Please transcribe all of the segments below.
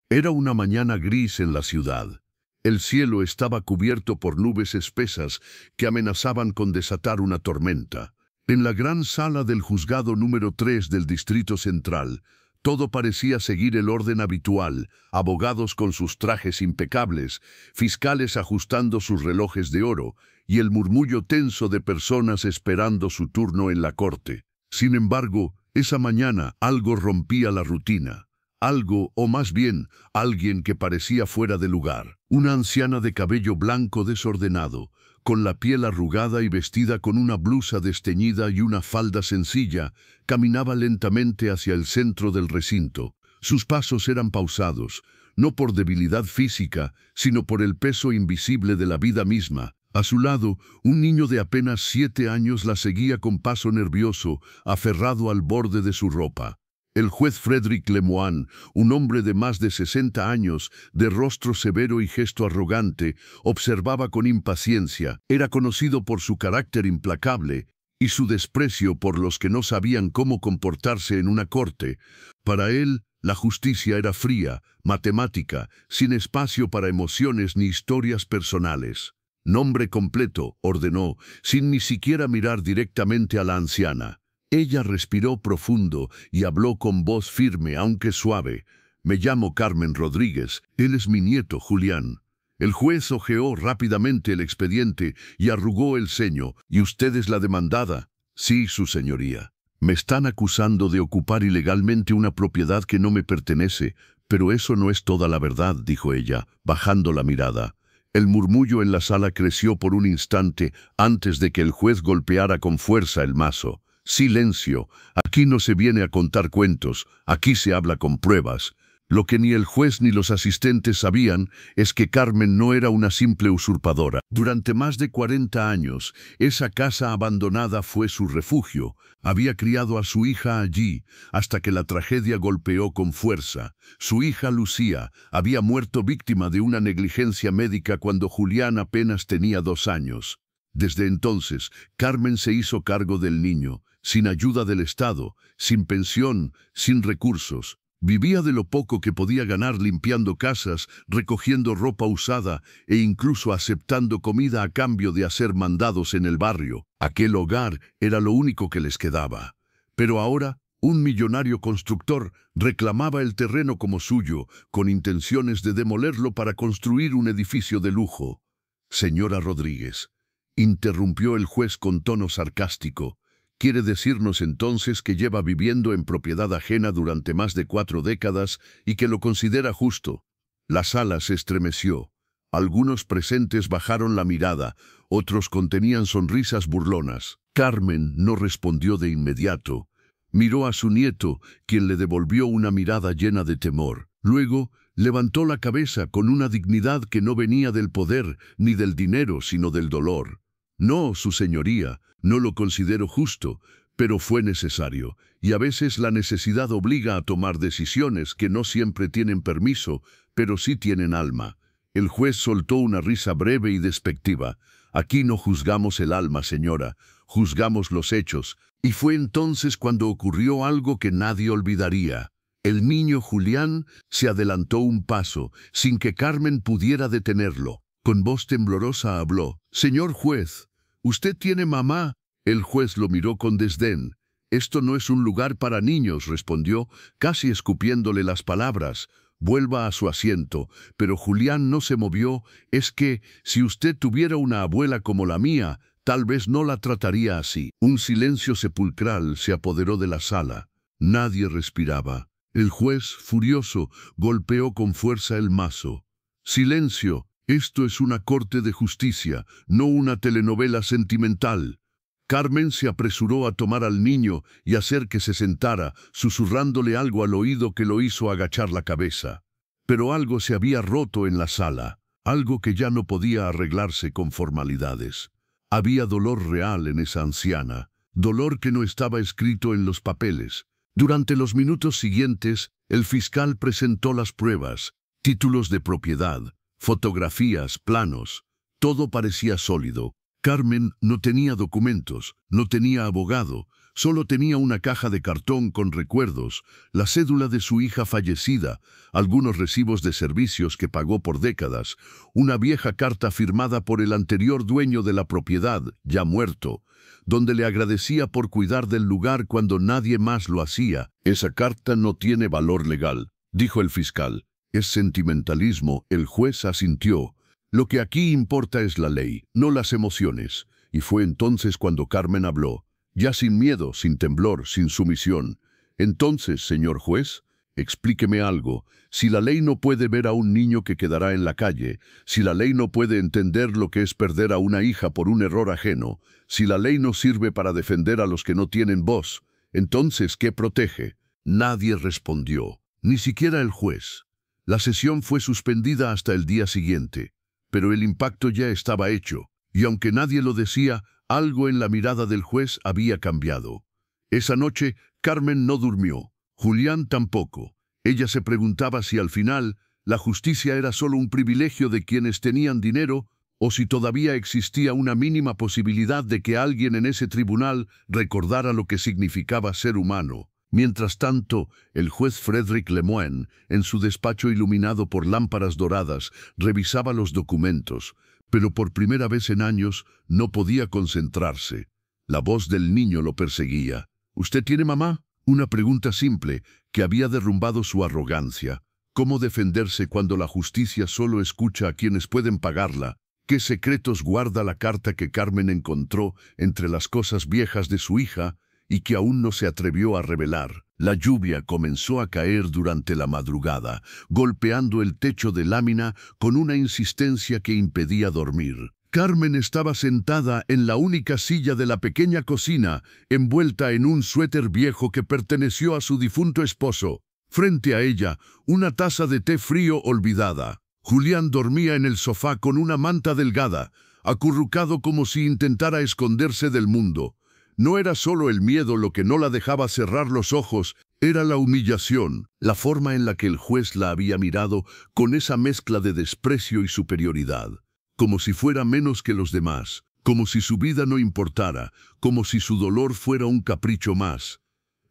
Era una mañana gris en la ciudad. El cielo estaba cubierto por nubes espesas que amenazaban con desatar una tormenta. En la gran sala del juzgado número 3 del Distrito Central, todo parecía seguir el orden habitual: abogados con sus trajes impecables, fiscales ajustando sus relojes de oro, y el murmullo tenso de personas esperando su turno en la corte. Sin embargo, esa mañana algo rompía la rutina. Algo, o más bien, alguien que parecía fuera de lugar. Una anciana de cabello blanco desordenado, con la piel arrugada y vestida con una blusa desteñida y una falda sencilla, caminaba lentamente hacia el centro del recinto. Sus pasos eran pausados, no por debilidad física, sino por el peso invisible de la vida misma. A su lado, un niño de apenas 7 años la seguía con paso nervioso, aferrado al borde de su ropa. El juez Frédéric Lemoine, un hombre de más de 60 años, de rostro severo y gesto arrogante, observaba con impaciencia. Era conocido por su carácter implacable y su desprecio por los que no sabían cómo comportarse en una corte. Para él, la justicia era fría, matemática, sin espacio para emociones ni historias personales. «Nombre completo», ordenó, sin ni siquiera mirar directamente a la anciana. Ella respiró profundo y habló con voz firme, aunque suave. «Me llamo Carmen Rodríguez. Él es mi nieto, Julián». El juez hojeó rápidamente el expediente y arrugó el ceño. «¿Y usted es la demandada?» «Sí, su señoría. Me están acusando de ocupar ilegalmente una propiedad que no me pertenece, pero eso no es toda la verdad», dijo ella, bajando la mirada. El murmullo en la sala creció por un instante antes de que el juez golpeara con fuerza el mazo. «Silencio. Aquí no se viene a contar cuentos, aquí se habla con pruebas». Lo que ni el juez ni los asistentes sabían es que Carmen no era una simple usurpadora. Durante más de 40 años, esa casa abandonada fue su refugio. Había criado a su hija allí, hasta que la tragedia golpeó con fuerza. Su hija Lucía había muerto víctima de una negligencia médica cuando Julián apenas tenía 2 años. Desde entonces, Carmen se hizo cargo del niño, sin ayuda del Estado, sin pensión, sin recursos. Vivía de lo poco que podía ganar limpiando casas, recogiendo ropa usada e incluso aceptando comida a cambio de hacer mandados en el barrio. Aquel hogar era lo único que les quedaba. Pero ahora, un millonario constructor reclamaba el terreno como suyo, con intenciones de demolerlo para construir un edificio de lujo. «Señora Rodríguez», interrumpió el juez con tono sarcástico, «¿quiere decirnos entonces que lleva viviendo en propiedad ajena durante más de 4 décadas y que lo considera justo?» La sala se estremeció. Algunos presentes bajaron la mirada, otros contenían sonrisas burlonas. Carmen no respondió de inmediato. Miró a su nieto, quien le devolvió una mirada llena de temor. Luego levantó la cabeza con una dignidad que no venía del poder ni del dinero, sino del dolor. «No, su señoría, no lo considero justo, pero fue necesario, y a veces la necesidad obliga a tomar decisiones que no siempre tienen permiso, pero sí tienen alma». El juez soltó una risa breve y despectiva. «Aquí no juzgamos el alma, señora, juzgamos los hechos». Y fue entonces cuando ocurrió algo que nadie olvidaría. El niño Julián se adelantó un paso, sin que Carmen pudiera detenerlo. Con voz temblorosa habló: «Señor juez, ¿usted tiene mamá?» El juez lo miró con desdén. «Esto no es un lugar para niños», respondió, casi escupiéndole las palabras. «Vuelva a su asiento». Pero Julián no se movió. «Es que, si usted tuviera una abuela como la mía, tal vez no la trataría así». Un silencio sepulcral se apoderó de la sala. Nadie respiraba. El juez, furioso, golpeó con fuerza el mazo. «Silencio. Esto es una corte de justicia, no una telenovela sentimental». Carmen se apresuró a tomar al niño y hacer que se sentara, susurrándole algo al oído que lo hizo agachar la cabeza. Pero algo se había roto en la sala, algo que ya no podía arreglarse con formalidades. Había dolor real en esa anciana, dolor que no estaba escrito en los papeles. Durante los minutos siguientes, el fiscal presentó las pruebas: títulos de propiedad, fotografías, planos. Todo parecía sólido. Carmen no tenía documentos, no tenía abogado, Solo tenía una caja de cartón con recuerdos, la cédula de su hija fallecida, algunos recibos de servicios que pagó por décadas, una vieja carta firmada por el anterior dueño de la propiedad, ya muerto, donde le agradecía por cuidar del lugar cuando nadie más lo hacía. «Esa carta no tiene valor legal», dijo el fiscal. «Es sentimentalismo», el juez asintió. «Lo que aquí importa es la ley, no las emociones». Y fue entonces cuando Carmen habló, ya sin miedo, sin temblor, sin sumisión. «Entonces, señor juez, explíqueme algo. Si la ley no puede ver a un niño que quedará en la calle, si la ley no puede entender lo que es perder a una hija por un error ajeno, si la ley no sirve para defender a los que no tienen voz, entonces, ¿qué protege?». Nadie respondió, ni siquiera el juez. La sesión fue suspendida hasta el día siguiente, pero el impacto ya estaba hecho, y aunque nadie lo decía, algo en la mirada del juez había cambiado. Esa noche, Carmen no durmió. Julián tampoco. Ella se preguntaba si al final la justicia era solo un privilegio de quienes tenían dinero o si todavía existía una mínima posibilidad de que alguien en ese tribunal recordara lo que significaba ser humano. Mientras tanto, el juez Frédéric Lemoine, en su despacho iluminado por lámparas doradas, revisaba los documentos, pero por primera vez en años no podía concentrarse. La voz del niño lo perseguía. «¿Usted tiene mamá?». Una pregunta simple que había derrumbado su arrogancia. ¿Cómo defenderse cuando la justicia solo escucha a quienes pueden pagarla? ¿Qué secretos guarda la carta que Carmen encontró entre las cosas viejas de su hija y que aún no se atrevió a revelar? La lluvia comenzó a caer durante la madrugada, golpeando el techo de lámina con una insistencia que impedía dormir. Carmen estaba sentada en la única silla de la pequeña cocina, envuelta en un suéter viejo que perteneció a su difunto esposo. Frente a ella, una taza de té frío olvidada. Julián dormía en el sofá con una manta delgada, acurrucado como si intentara esconderse del mundo. No era solo el miedo lo que no la dejaba cerrar los ojos, era la humillación, la forma en la que el juez la había mirado con esa mezcla de desprecio y superioridad. Como si fuera menos que los demás, como si su vida no importara, como si su dolor fuera un capricho más.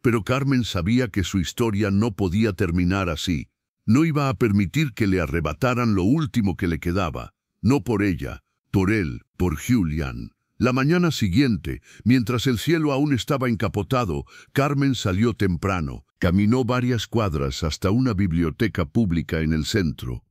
Pero Carmen sabía que su historia no podía terminar así. No iba a permitir que le arrebataran lo último que le quedaba. No por ella, por él, por Julián. La mañana siguiente, mientras el cielo aún estaba encapotado, Carmen salió temprano. Caminó varias cuadras hasta una biblioteca pública en el centro.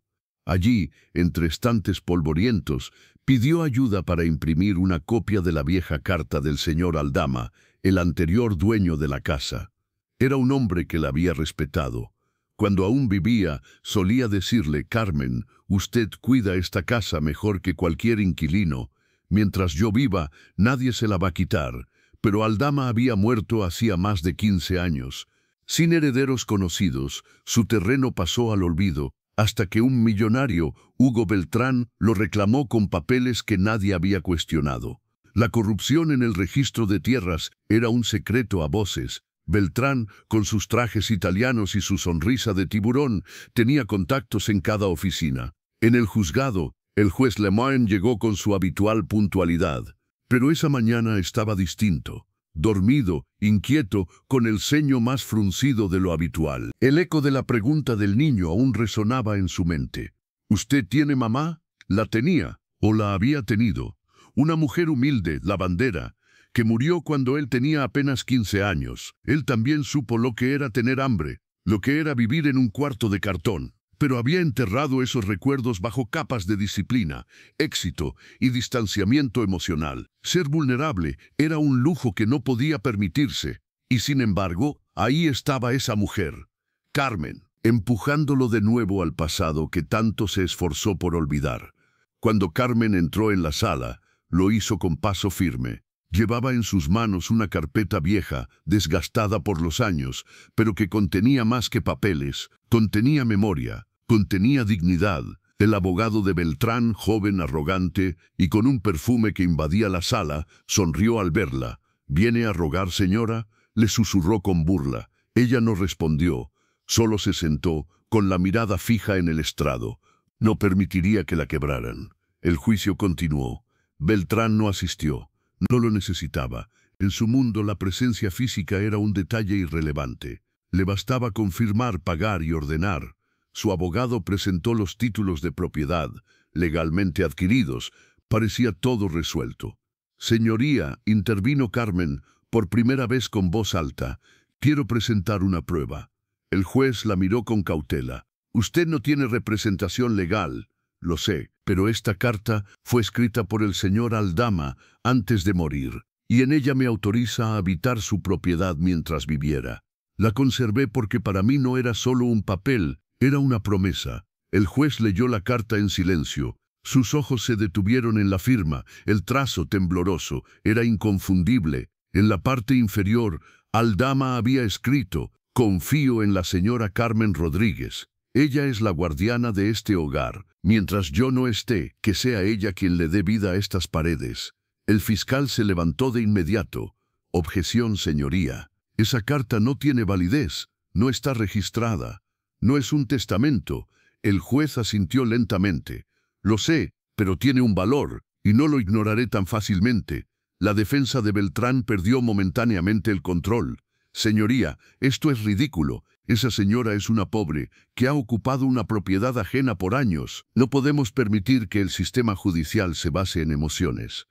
Allí, entre estantes polvorientos, pidió ayuda para imprimir una copia de la vieja carta del señor Aldama, el anterior dueño de la casa. Era un hombre que la había respetado. Cuando aún vivía, solía decirle: «Carmen, usted cuida esta casa mejor que cualquier inquilino. Mientras yo viva, nadie se la va a quitar». Pero Aldama había muerto hacía más de 15 años. Sin herederos conocidos, su terreno pasó al olvido, hasta que un millonario, Hugo Beltrán, lo reclamó con papeles que nadie había cuestionado. La corrupción en el registro de tierras era un secreto a voces. Beltrán, con sus trajes italianos y su sonrisa de tiburón, tenía contactos en cada oficina. En el juzgado, el juez Lemoine llegó con su habitual puntualidad. Pero esa mañana estaba distinto. Dormido, inquieto, con el ceño más fruncido de lo habitual. El eco de la pregunta del niño aún resonaba en su mente. «¿Usted tiene mamá?». La tenía, o la había tenido. Una mujer humilde, lavandera, que murió cuando él tenía apenas 15 años. Él también supo lo que era tener hambre, lo que era vivir en un cuarto de cartón. Pero había enterrado esos recuerdos bajo capas de disciplina, éxito y distanciamiento emocional. Ser vulnerable era un lujo que no podía permitirse. Y sin embargo, ahí estaba esa mujer, Carmen, empujándolo de nuevo al pasado que tanto se esforzó por olvidar. Cuando Carmen entró en la sala, lo hizo con paso firme. Llevaba en sus manos una carpeta vieja, desgastada por los años, pero que contenía más que papeles, contenía memoria, contenía dignidad. El abogado de Beltrán, joven, arrogante y con un perfume que invadía la sala, sonrió al verla. «¿Viene a rogar, señora?», le susurró con burla. Ella no respondió, solo se sentó, con la mirada fija en el estrado. No permitiría que la quebraran. El juicio continuó. Beltrán no asistió. No lo necesitaba. En su mundo la presencia física era un detalle irrelevante. Le bastaba confirmar, pagar y ordenar. Su abogado presentó los títulos de propiedad, legalmente adquiridos. Parecía todo resuelto. «Señoría», intervino Carmen, por primera vez con voz alta, «quiero presentar una prueba». El juez la miró con cautela. «Usted no tiene representación legal». «Lo sé, pero esta carta fue escrita por el señor Aldama antes de morir, y en ella me autoriza a habitar su propiedad mientras viviera. La conservé porque para mí no era solo un papel, era una promesa». El juez leyó la carta en silencio. Sus ojos se detuvieron en la firma, el trazo tembloroso, era inconfundible. En la parte inferior, Aldama había escrito: «Confío en la señora Carmen Rodríguez. Ella es la guardiana de este hogar. Mientras yo no esté, que sea ella quien le dé vida a estas paredes». El fiscal se levantó de inmediato. «Objeción, señoría. Esa carta no tiene validez, no está registrada. No es un testamento». El juez asintió lentamente. «Lo sé, pero tiene un valor, y no lo ignoraré tan fácilmente». La defensa de Beltrán perdió momentáneamente el control. «Señoría, esto es ridículo. Esa señora es una pobre, que ha ocupado una propiedad ajena por años. No podemos permitir que el sistema judicial se base en emociones».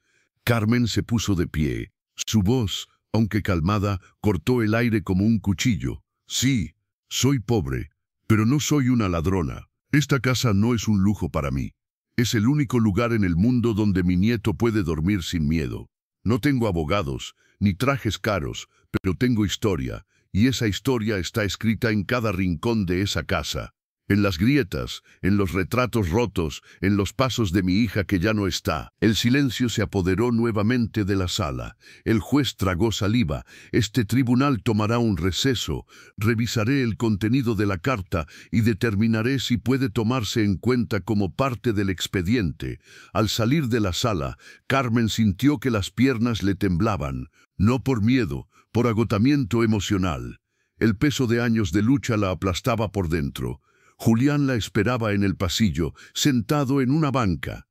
Carmen se puso de pie. Su voz, aunque calmada, cortó el aire como un cuchillo. «Sí, soy pobre, pero no soy una ladrona. Esta casa no es un lujo para mí. Es el único lugar en el mundo donde mi nieto puede dormir sin miedo. No tengo abogados, ni trajes caros, pero tengo historia, y esa historia está escrita en cada rincón de esa casa. En las grietas, en los retratos rotos, en los pasos de mi hija que ya no está». El silencio se apoderó nuevamente de la sala. El juez tragó saliva. «Este tribunal tomará un receso. Revisaré el contenido de la carta y determinaré si puede tomarse en cuenta como parte del expediente». Al salir de la sala, Carmen sintió que las piernas le temblaban. No por miedo, por agotamiento emocional. El peso de años de lucha la aplastaba por dentro. Julián la esperaba en el pasillo, sentado en una banca.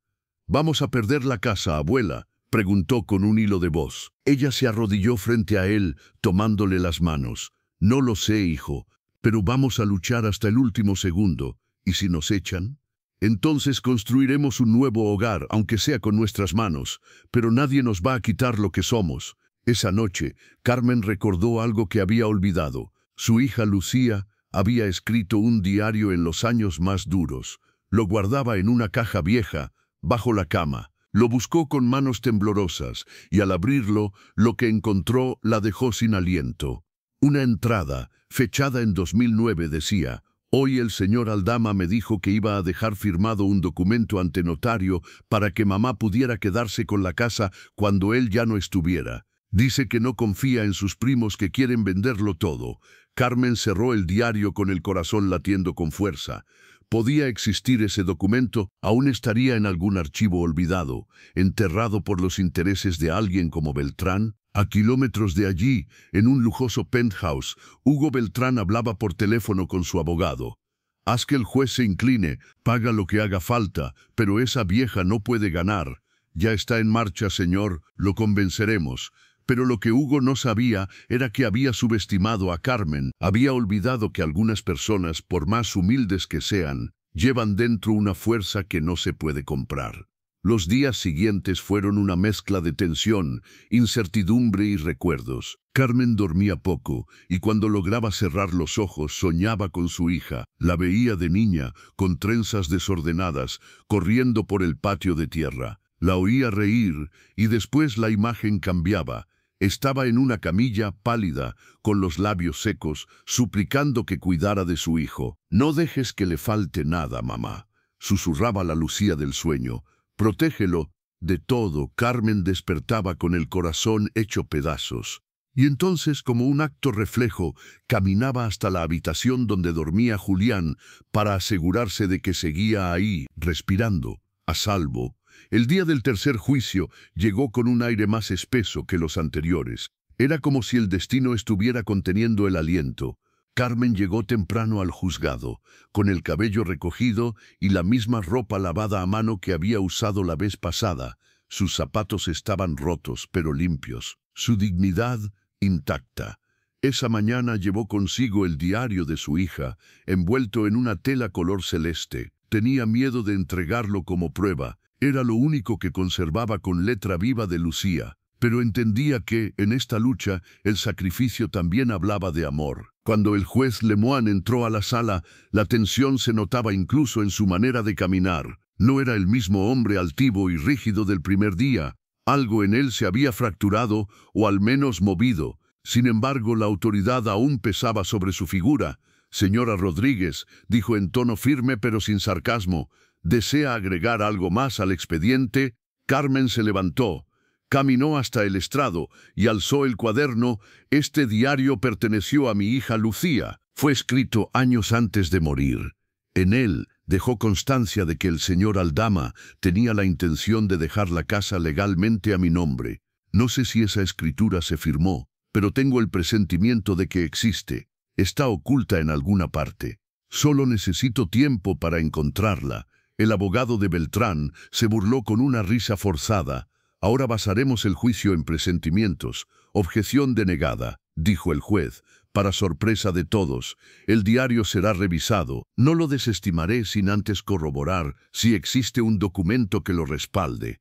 «¿Vamos a perder la casa, abuela?», preguntó con un hilo de voz. Ella se arrodilló frente a él, tomándole las manos. «No lo sé, hijo, pero vamos a luchar hasta el último segundo. ¿Y si nos echan? Entonces construiremos un nuevo hogar, aunque sea con nuestras manos, pero nadie nos va a quitar lo que somos». Esa noche, Carmen recordó algo que había olvidado. Su hija Lucía había escrito un diario en los años más duros. Lo guardaba en una caja vieja, bajo la cama. Lo buscó con manos temblorosas, y al abrirlo, lo que encontró la dejó sin aliento. Una entrada, fechada en 2009, decía: «Hoy el señor Aldama me dijo que iba a dejar firmado un documento ante notario para que mamá pudiera quedarse con la casa cuando él ya no estuviera. Dice que no confía en sus primos que quieren venderlo todo». Carmen cerró el diario con el corazón latiendo con fuerza. Podía existir ese documento, aún estaría en algún archivo olvidado, enterrado por los intereses de alguien como Beltrán. A kilómetros de allí, en un lujoso penthouse, Hugo Beltrán hablaba por teléfono con su abogado. «Haz que el juez se incline, paga lo que haga falta, pero esa vieja no puede ganar. Ya está en marcha, señor, lo convenceremos». Pero lo que Hugo no sabía era que había subestimado a Carmen. Había olvidado que algunas personas, por más humildes que sean, llevan dentro una fuerza que no se puede comprar. Los días siguientes fueron una mezcla de tensión, incertidumbre y recuerdos. Carmen dormía poco, y cuando lograba cerrar los ojos soñaba con su hija. La veía de niña, con trenzas desordenadas, corriendo por el patio de tierra. La oía reír, y después la imagen cambiaba. Estaba en una camilla, pálida, con los labios secos, suplicando que cuidara de su hijo. «No dejes que le falte nada, mamá», susurraba la Lucía del sueño. «Protégelo de todo». Carmen despertaba con el corazón hecho pedazos. Y entonces, como un acto reflejo, caminaba hasta la habitación donde dormía Julián para asegurarse de que seguía ahí, respirando, a salvo. El día del tercer juicio llegó con un aire más espeso que los anteriores. Era como si el destino estuviera conteniendo el aliento. Carmen llegó temprano al juzgado, con el cabello recogido y la misma ropa lavada a mano que había usado la vez pasada. Sus zapatos estaban rotos, pero limpios. Su dignidad intacta. Esa mañana llevó consigo el diario de su hija, envuelto en una tela color celeste. Tenía miedo de entregarlo como prueba. Era lo único que conservaba con letra viva de Lucía. Pero entendía que, en esta lucha, el sacrificio también hablaba de amor. Cuando el juez Lemoine entró a la sala, la tensión se notaba incluso en su manera de caminar. No era el mismo hombre altivo y rígido del primer día. Algo en él se había fracturado, o al menos movido. Sin embargo, la autoridad aún pesaba sobre su figura. «Señora Rodríguez», dijo en tono firme pero sin sarcasmo, «¿desea agregar algo más al expediente?» Carmen se levantó. Caminó hasta el estrado y alzó el cuaderno. «Este diario perteneció a mi hija Lucía. Fue escrito años antes de morir. En él dejó constancia de que el señor Aldama tenía la intención de dejar la casa legalmente a mi nombre. No sé si esa escritura se firmó, pero tengo el presentimiento de que existe. Está oculta en alguna parte. Solo necesito tiempo para encontrarla». El abogado de Beltrán se burló con una risa forzada. «Ahora basaremos el juicio en presentimientos». «Objeción denegada», dijo el juez. «Para sorpresa de todos, el diario será revisado. No lo desestimaré sin antes corroborar si existe un documento que lo respalde».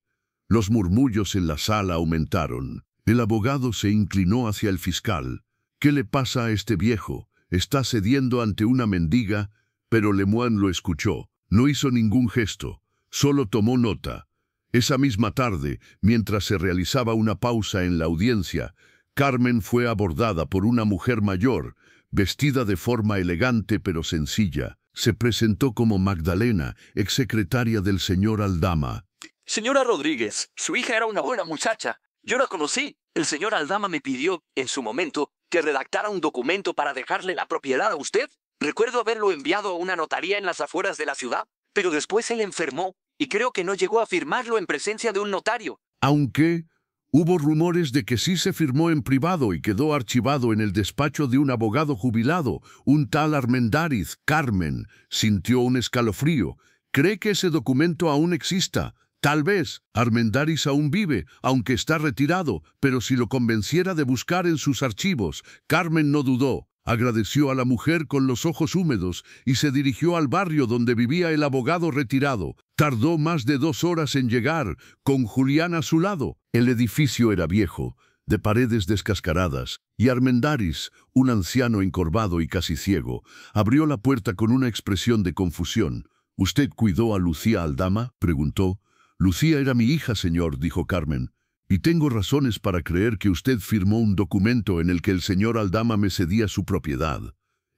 Los murmullos en la sala aumentaron. El abogado se inclinó hacia el fiscal. «¿Qué le pasa a este viejo? ¿Está cediendo ante una mendiga?» Pero Lemoine lo escuchó. No hizo ningún gesto, solo tomó nota. Esa misma tarde, mientras se realizaba una pausa en la audiencia, Carmen fue abordada por una mujer mayor, vestida de forma elegante pero sencilla. Se presentó como Magdalena, exsecretaria del señor Aldama. «Señora Rodríguez, su hija era una buena muchacha. Yo la conocí. El señor Aldama me pidió, en su momento, que redactara un documento para dejarle la propiedad a usted. Recuerdo haberlo enviado a una notaría en las afueras de la ciudad, pero después él enfermó y creo que no llegó a firmarlo en presencia de un notario». Aunque hubo rumores de que sí se firmó en privado y quedó archivado en el despacho de un abogado jubilado, un tal Armendáriz. Carmen sintió un escalofrío. ¿Cree que ese documento aún exista? Tal vez. Armendáriz aún vive, aunque está retirado, pero si lo convenciera de buscar en sus archivos. Carmen no dudó. Agradeció a la mujer con los ojos húmedos y se dirigió al barrio donde vivía el abogado retirado. Tardó más de 2 horas en llegar, con Julián a su lado. El edificio era viejo, de paredes descascaradas, y Armendáriz, un anciano encorvado y casi ciego, abrió la puerta con una expresión de confusión. «¿Usted cuidó a Lucía Aldama?», preguntó. «Lucía era mi hija, señor», dijo Carmen. «Y tengo razones para creer que usted firmó un documento en el que el señor Aldama me cedía su propiedad».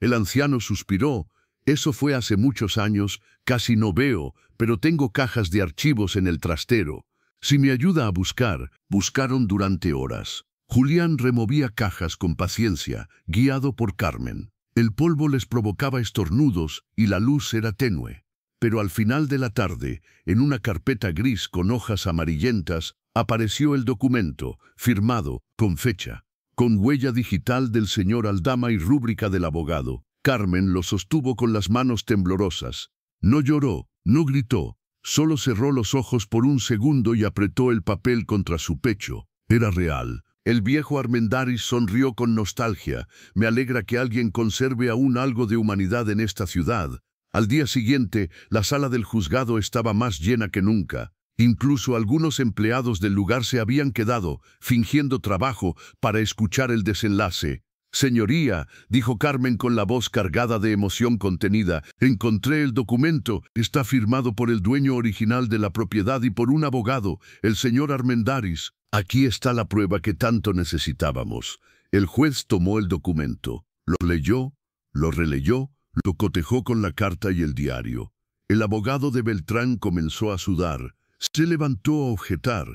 El anciano suspiró. «Eso fue hace muchos años, casi no veo, pero tengo cajas de archivos en el trastero. Si me ayuda a buscar». Buscaron durante horas. Julián removía cajas con paciencia, guiado por Carmen. El polvo les provocaba estornudos y la luz era tenue. Pero al final de la tarde, en una carpeta gris con hojas amarillentas, apareció el documento, firmado, con fecha, con huella digital del señor Aldama y rúbrica del abogado. Carmen lo sostuvo con las manos temblorosas. No lloró, no gritó, solo cerró los ojos por un segundo y apretó el papel contra su pecho. Era real. El viejo Armendáriz sonrió con nostalgia. «Me alegra que alguien conserve aún algo de humanidad en esta ciudad». Al día siguiente, la sala del juzgado estaba más llena que nunca. Incluso algunos empleados del lugar se habían quedado, fingiendo trabajo, para escuchar el desenlace. «Señoría», dijo Carmen con la voz cargada de emoción contenida, «encontré el documento. Está firmado por el dueño original de la propiedad y por un abogado, el señor Armendáriz. Aquí está la prueba que tanto necesitábamos». El juez tomó el documento, lo leyó, lo releyó, lo cotejó con la carta y el diario. El abogado de Beltrán comenzó a sudar. Se levantó a objetar,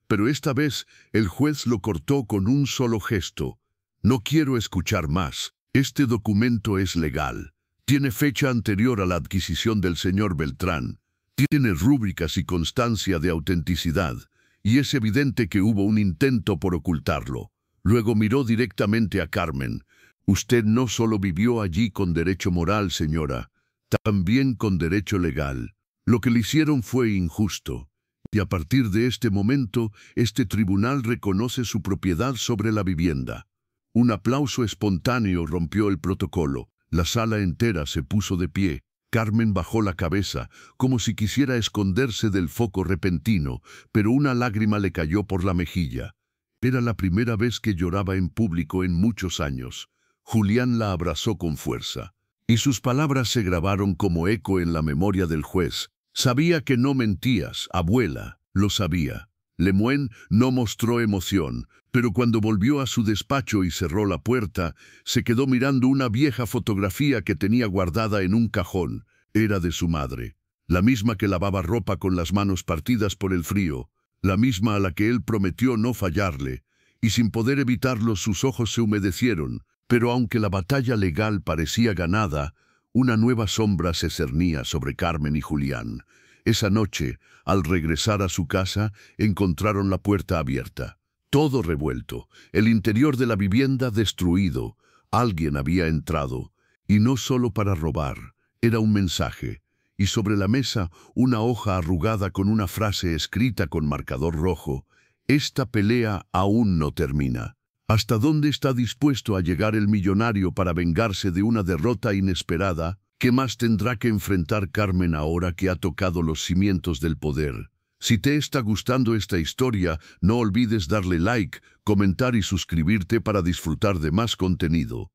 pero esta vez el juez lo cortó con un solo gesto. «No quiero escuchar más. Este documento es legal. Tiene fecha anterior a la adquisición del señor Beltrán. Tiene rúbricas y constancia de autenticidad, y es evidente que hubo un intento por ocultarlo». Luego miró directamente a Carmen. «Usted no solo vivió allí con derecho moral, señora, también con derecho legal. Lo que le hicieron fue injusto. y a partir de este momento, este tribunal reconoce su propiedad sobre la vivienda. Un aplauso espontáneo rompió el protocolo. La sala entera se puso de pie. Carmen bajó la cabeza, como si quisiera esconderse del foco repentino, pero una lágrima le cayó por la mejilla. Era la primera vez que lloraba en público en muchos años. Julián la abrazó con fuerza, y sus palabras se grabaron como eco en la memoria del juez. Sabía que no mentías, abuela, lo sabía. Lemoine no mostró emoción, pero cuando volvió a su despacho y cerró la puerta, se quedó mirando una vieja fotografía que tenía guardada en un cajón. Era de su madre, la misma que lavaba ropa con las manos partidas por el frío, la misma a la que él prometió no fallarle, y sin poder evitarlo sus ojos se humedecieron, pero aunque la batalla legal parecía ganada, una nueva sombra se cernía sobre Carmen y Julián. Esa noche, al regresar a su casa, encontraron la puerta abierta. Todo revuelto, el interior de la vivienda destruido. Alguien había entrado, y no solo para robar, era un mensaje. Y sobre la mesa, una hoja arrugada con una frase escrita con marcador rojo. Esta pelea aún no termina. ¿Hasta dónde está dispuesto a llegar el millonario para vengarse de una derrota inesperada? ¿Qué más tendrá que enfrentar Carmen ahora que ha tocado los cimientos del poder? Si te está gustando esta historia, no olvides darle like, comentar y suscribirte para disfrutar de más contenido.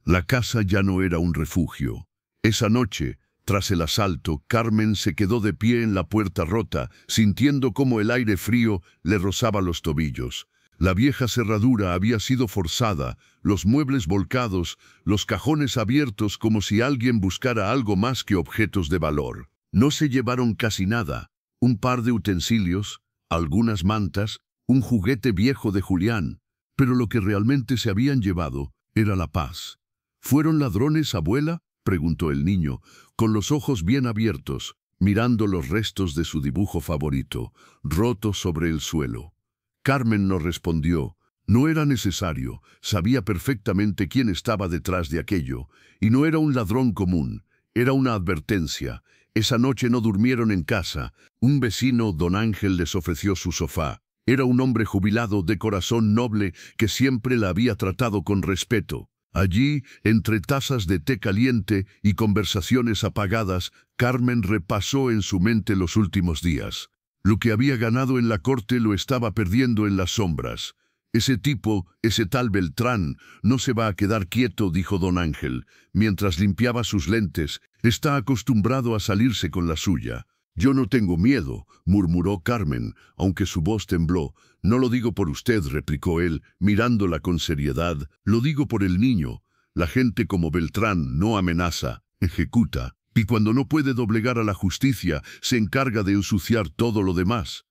La casa ya no era un refugio. Esa noche, tras el asalto, Carmen se quedó de pie en la puerta rota, sintiendo cómo el aire frío le rozaba los tobillos. La vieja cerradura había sido forzada, los muebles volcados, los cajones abiertos como si alguien buscara algo más que objetos de valor. No se llevaron casi nada. Un par de utensilios, algunas mantas, un juguete viejo de Julián. Pero lo que realmente se habían llevado era la paz. ¿Fueron ladrones, abuela?, preguntó el niño, con los ojos bien abiertos, mirando los restos de su dibujo favorito, roto sobre el suelo. Carmen no respondió. No era necesario, sabía perfectamente quién estaba detrás de aquello, y no era un ladrón común, era una advertencia. Esa noche no durmieron en casa. Un vecino, don Ángel, les ofreció su sofá. Era un hombre jubilado, de corazón noble, que siempre la había tratado con respeto. Allí, entre tazas de té caliente y conversaciones apagadas, Carmen repasó en su mente los últimos días. Lo que había ganado en la corte lo estaba perdiendo en las sombras. Ese tipo, ese tal Beltrán, no se va a quedar quieto, dijo don Ángel, mientras limpiaba sus lentes. Está acostumbrado a salirse con la suya. Yo no tengo miedo, murmuró Carmen, aunque su voz tembló. No lo digo por usted, replicó él, mirándola con seriedad. Lo digo por el niño. La gente como Beltrán no amenaza, ejecuta. Y cuando no puede doblegar a la justicia, se encarga de ensuciar todo lo demás.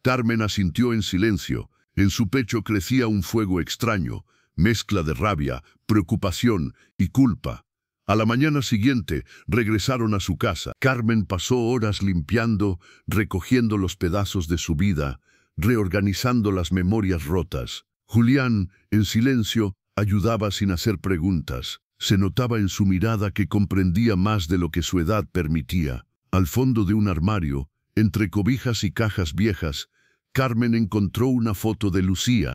Carmen asintió en silencio. En su pecho crecía un fuego extraño, mezcla de rabia, preocupación y culpa. A la mañana siguiente regresaron a su casa. Carmen pasó horas limpiando, recogiendo los pedazos de su vida, reorganizando las memorias rotas. Julián, en silencio, ayudaba sin hacer preguntas. Se notaba en su mirada que comprendía más de lo que su edad permitía. Al fondo de un armario, entre cobijas y cajas viejas, Carmen encontró una foto de Lucía.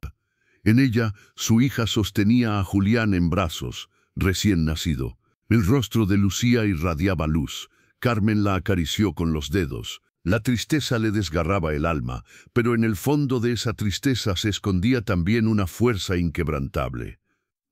En ella, su hija sostenía a Julián en brazos, recién nacido. El rostro de Lucía irradiaba luz. Carmen la acarició con los dedos. La tristeza le desgarraba el alma, pero en el fondo de esa tristeza se escondía también una fuerza inquebrantable.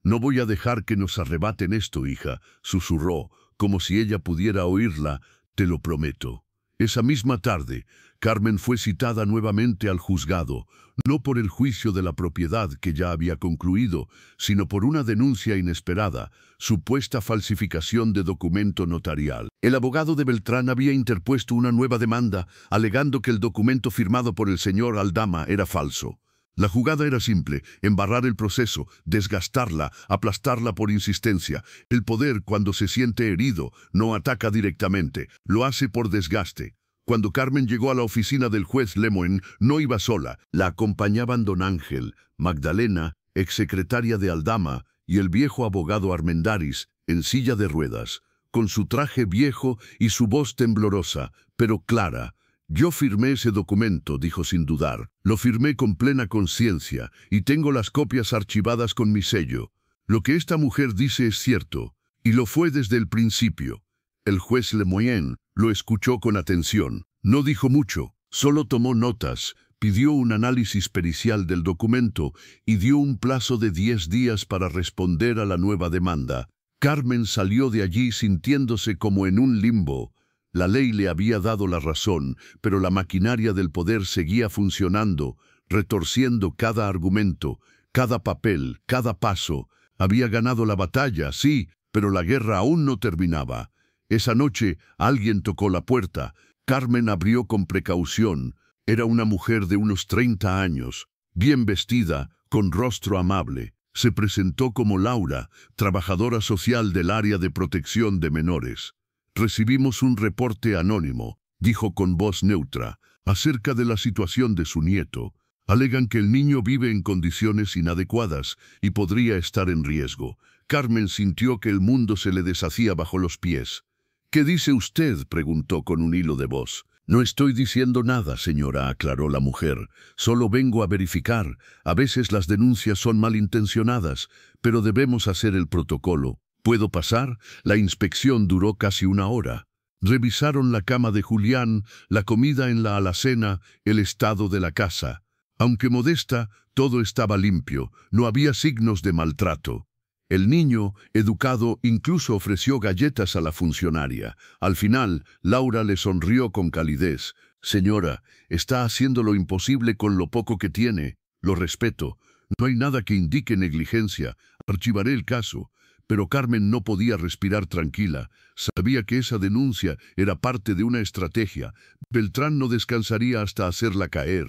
«No voy a dejar que nos arrebaten esto, hija», susurró, como si ella pudiera oírla, «te lo prometo». Esa misma tarde, Carmen fue citada nuevamente al juzgado, no por el juicio de la propiedad que ya había concluido, sino por una denuncia inesperada, supuesta falsificación de documento notarial. El abogado de Beltrán había interpuesto una nueva demanda, alegando que el documento firmado por el señor Aldama era falso. La jugada era simple: embarrar el proceso, desgastarla, aplastarla por insistencia. El poder, cuando se siente herido, no ataca directamente, lo hace por desgaste. Cuando Carmen llegó a la oficina del juez Lemoine, no iba sola. La acompañaban don Ángel, Magdalena, exsecretaria de Aldama, y el viejo abogado Armendáriz, en silla de ruedas, con su traje viejo y su voz temblorosa, pero clara. Yo firmé ese documento, dijo sin dudar. Lo firmé con plena conciencia y tengo las copias archivadas con mi sello. Lo que esta mujer dice es cierto, y lo fue desde el principio. El juez Lemoyne lo escuchó con atención. No dijo mucho, solo tomó notas, pidió un análisis pericial del documento y dio un plazo de 10 días para responder a la nueva demanda. Carmen salió de allí sintiéndose como en un limbo. La ley le había dado la razón, pero la maquinaria del poder seguía funcionando, retorciendo cada argumento, cada papel, cada paso. Había ganado la batalla, sí, pero la guerra aún no terminaba. Esa noche alguien tocó la puerta. Carmen abrió con precaución. Era una mujer de unos 30 años, bien vestida, con rostro amable. Se presentó como Laura, trabajadora social del área de protección de menores. Recibimos un reporte anónimo, dijo con voz neutra, acerca de la situación de su nieto. Alegan que el niño vive en condiciones inadecuadas y podría estar en riesgo. Carmen sintió que el mundo se le deshacía bajo los pies. ¿Qué dice usted?, preguntó con un hilo de voz. No estoy diciendo nada, señora, aclaró la mujer. Solo vengo a verificar. A veces las denuncias son malintencionadas, pero debemos hacer el protocolo. ¿Puedo pasar? La inspección duró casi 1 hora. Revisaron la cama de Julián, la comida en la alacena, el estado de la casa. Aunque modesta, todo estaba limpio, no había signos de maltrato. El niño, educado, incluso ofreció galletas a la funcionaria. Al final, Laura le sonrió con calidez. Señora, está haciendo lo imposible con lo poco que tiene. Lo respeto. No hay nada que indique negligencia. Archivaré el caso. Pero Carmen no podía respirar tranquila. Sabía que esa denuncia era parte de una estrategia. Beltrán no descansaría hasta hacerla caer.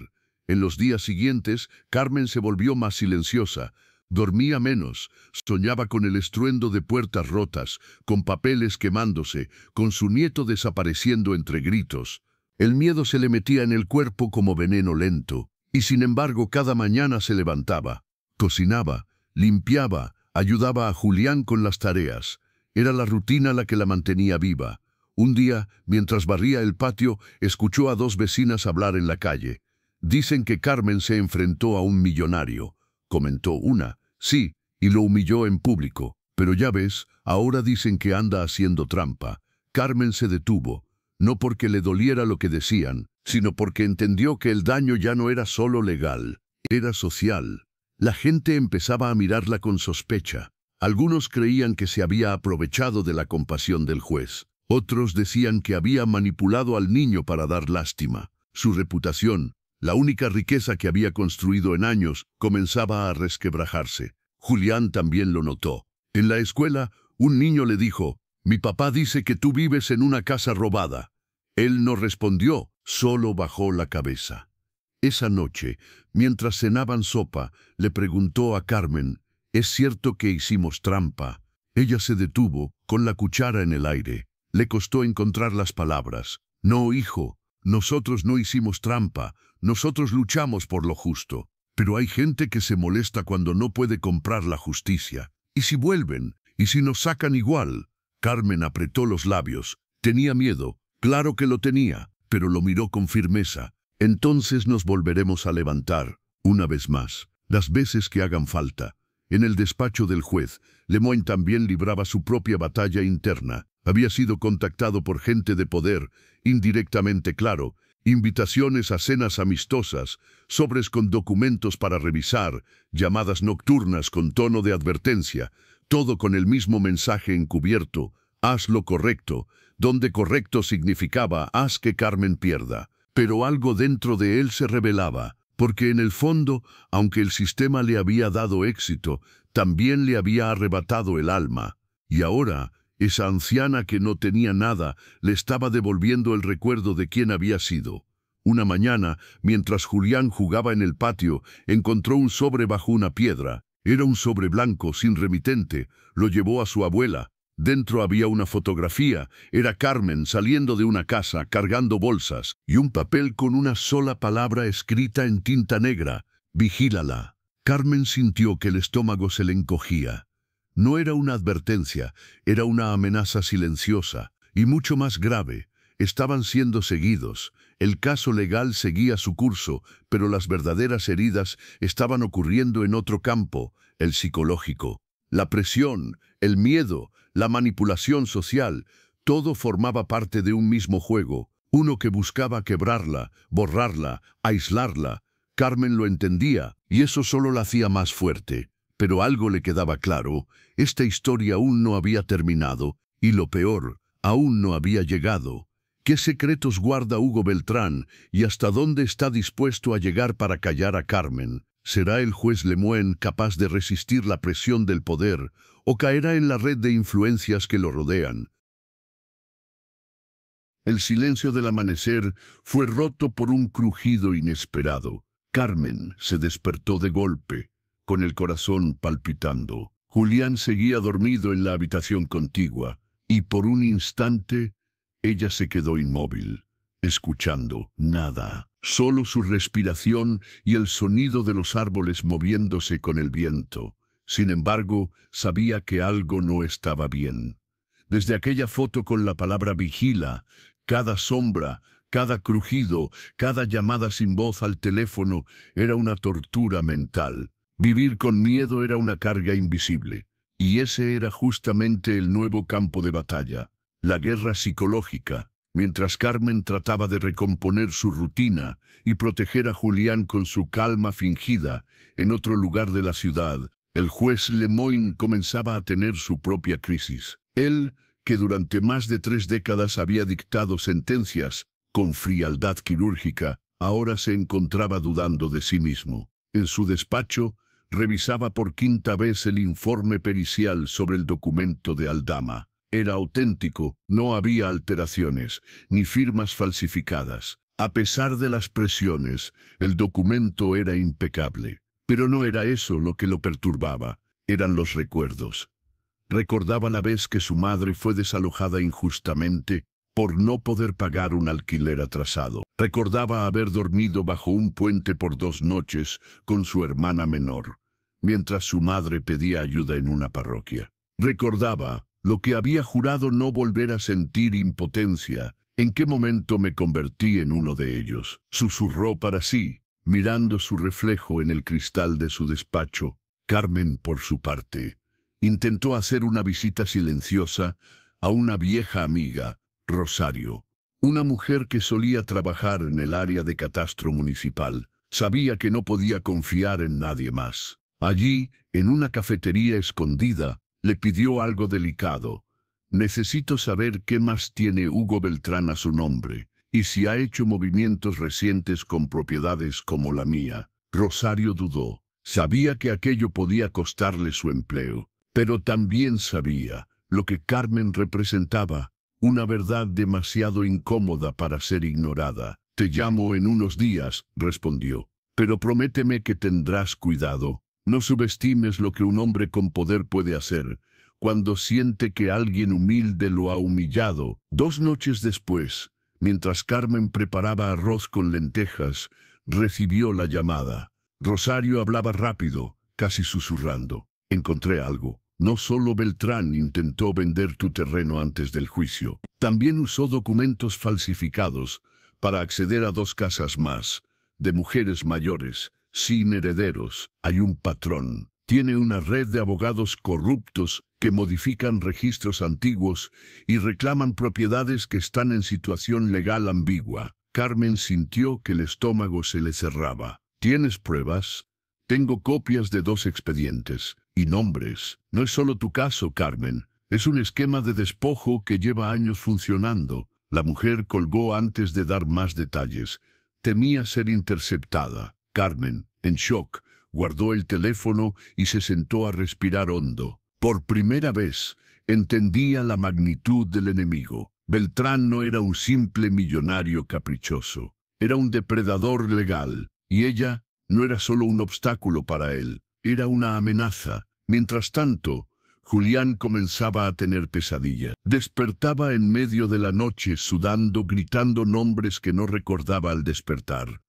En los días siguientes, Carmen se volvió más silenciosa. Dormía menos, soñaba con el estruendo de puertas rotas, con papeles quemándose, con su nieto desapareciendo entre gritos. El miedo se le metía en el cuerpo como veneno lento, y sin embargo cada mañana se levantaba, cocinaba, limpiaba, ayudaba a Julián con las tareas. Era la rutina la que la mantenía viva. Un día, mientras barría el patio, escuchó a 2 vecinas hablar en la calle. Dicen que Carmen se enfrentó a un millonario, comentó una. Sí, y lo humilló en público. Pero ya ves, ahora dicen que anda haciendo trampa. Carmen se detuvo, no porque le doliera lo que decían, sino porque entendió que el daño ya no era solo legal, era social. La gente empezaba a mirarla con sospecha. Algunos creían que se había aprovechado de la compasión del juez. Otros decían que había manipulado al niño para dar lástima. Su reputación, la única riqueza que había construido en años, comenzaba a resquebrajarse. Julián también lo notó. En la escuela, un niño le dijo, «Mi papá dice que tú vives en una casa robada». Él no respondió, solo bajó la cabeza. Esa noche, mientras cenaban sopa, le preguntó a Carmen, «¿Es cierto que hicimos trampa?» Ella se detuvo, con la cuchara en el aire. Le costó encontrar las palabras. «No, hijo, nosotros no hicimos trampa. Nosotros luchamos por lo justo. Pero hay gente que se molesta cuando no puede comprar la justicia. ¿Y si vuelven? ¿Y si nos sacan igual?» Carmen apretó los labios. Tenía miedo. Claro que lo tenía, pero lo miró con firmeza. «Entonces nos volveremos a levantar, una vez más, las veces que hagan falta». En el despacho del juez, Lemoyne también libraba su propia batalla interna. Había sido contactado por gente de poder, indirectamente claro, invitaciones a cenas amistosas, sobres con documentos para revisar, llamadas nocturnas con tono de advertencia, todo con el mismo mensaje encubierto: «Haz lo correcto», donde correcto significaba «haz que Carmen pierda». Pero algo dentro de él se rebelaba, porque en el fondo, aunque el sistema le había dado éxito, también le había arrebatado el alma. Y ahora, esa anciana que no tenía nada, le estaba devolviendo el recuerdo de quién había sido. Una mañana, mientras Julián jugaba en el patio, encontró un sobre bajo una piedra. Era un sobre blanco, sin remitente. Lo llevó a su abuela. Dentro había una fotografía. Era Carmen saliendo de una casa, cargando bolsas, y un papel con una sola palabra escrita en tinta negra: «Vigílala». Carmen sintió que el estómago se le encogía. No era una advertencia, era una amenaza silenciosa, y mucho más grave. Estaban siendo seguidos. El caso legal seguía su curso, pero las verdaderas heridas estaban ocurriendo en otro campo, el psicológico. La presión, el miedo, la manipulación social, todo formaba parte de un mismo juego, uno que buscaba quebrarla, borrarla, aislarla. Carmen lo entendía, y eso solo la hacía más fuerte. Pero algo le quedaba claro, esta historia aún no había terminado, y lo peor, aún no había llegado. ¿Qué secretos guarda Hugo Beltrán y hasta dónde está dispuesto a llegar para callar a Carmen? ¿Será el juez Lemoine capaz de resistir la presión del poder o caerá en la red de influencias que lo rodean? El silencio del amanecer fue roto por un crujido inesperado. Carmen se despertó de golpe, con el corazón palpitando. Julián seguía dormido en la habitación contigua, y por un instante ella se quedó inmóvil, escuchando nada, solo su respiración y el sonido de los árboles moviéndose con el viento. Sin embargo, sabía que algo no estaba bien. Desde aquella foto con la palabra vigila, cada sombra, cada crujido, cada llamada sin voz al teléfono era una tortura mental. Vivir con miedo era una carga invisible, y ese era justamente el nuevo campo de batalla. La guerra psicológica, mientras Carmen trataba de recomponer su rutina y proteger a Julián con su calma fingida, en otro lugar de la ciudad, el juez Lemoine comenzaba a tener su propia crisis. Él, que durante más de 3 décadas había dictado sentencias con frialdad quirúrgica, ahora se encontraba dudando de sí mismo. En su despacho, revisaba por 5ª vez el informe pericial sobre el documento de Aldama. Era auténtico, no había alteraciones, ni firmas falsificadas. A pesar de las presiones, el documento era impecable. Pero no era eso lo que lo perturbaba, eran los recuerdos. Recordaba la vez que su madre fue desalojada injustamente por no poder pagar un alquiler atrasado. Recordaba haber dormido bajo un puente por 2 noches con su hermana menor, mientras su madre pedía ayuda en una parroquia. Recordaba lo que había jurado no volver a sentir: impotencia. ¿En qué momento me convertí en uno de ellos? Susurró para sí, mirando su reflejo en el cristal de su despacho. Carmen, por su parte, intentó hacer una visita silenciosa a una vieja amiga, Rosario, una mujer que solía trabajar en el área de catastro municipal. Sabía que no podía confiar en nadie más. Allí, en una cafetería escondida, le pidió algo delicado. Necesito saber qué más tiene Hugo Beltrán a su nombre, y si ha hecho movimientos recientes con propiedades como la mía. Rosario dudó. Sabía que aquello podía costarle su empleo, pero también sabía lo que Carmen representaba, una verdad demasiado incómoda para ser ignorada. Te llamo en unos días, respondió, pero prométeme que tendrás cuidado. No subestimes lo que un hombre con poder puede hacer cuando siente que alguien humilde lo ha humillado. 2 noches después, mientras Carmen preparaba arroz con lentejas, recibió la llamada. Rosario hablaba rápido, casi susurrando. Encontré algo. No solo Beltrán intentó vender tu terreno antes del juicio, también usó documentos falsificados para acceder a 2 casas más, de mujeres mayores, sin herederos. Hay un patrón. Tiene una red de abogados corruptos que modifican registros antiguos y reclaman propiedades que están en situación legal ambigua. Carmen sintió que el estómago se le cerraba. ¿Tienes pruebas? Tengo copias de 2 expedientes y nombres. No es solo tu caso, Carmen. Es un esquema de despojo que lleva años funcionando. La mujer colgó antes de dar más detalles. Temía ser interceptada. Carmen, en shock, guardó el teléfono y se sentó a respirar hondo. Por primera vez, entendía la magnitud del enemigo. Beltrán no era un simple millonario caprichoso. Era un depredador legal, y ella no era solo un obstáculo para él, era una amenaza. Mientras tanto, Julián comenzaba a tener pesadillas. Despertaba en medio de la noche sudando, gritando nombres que no recordaba al despertar.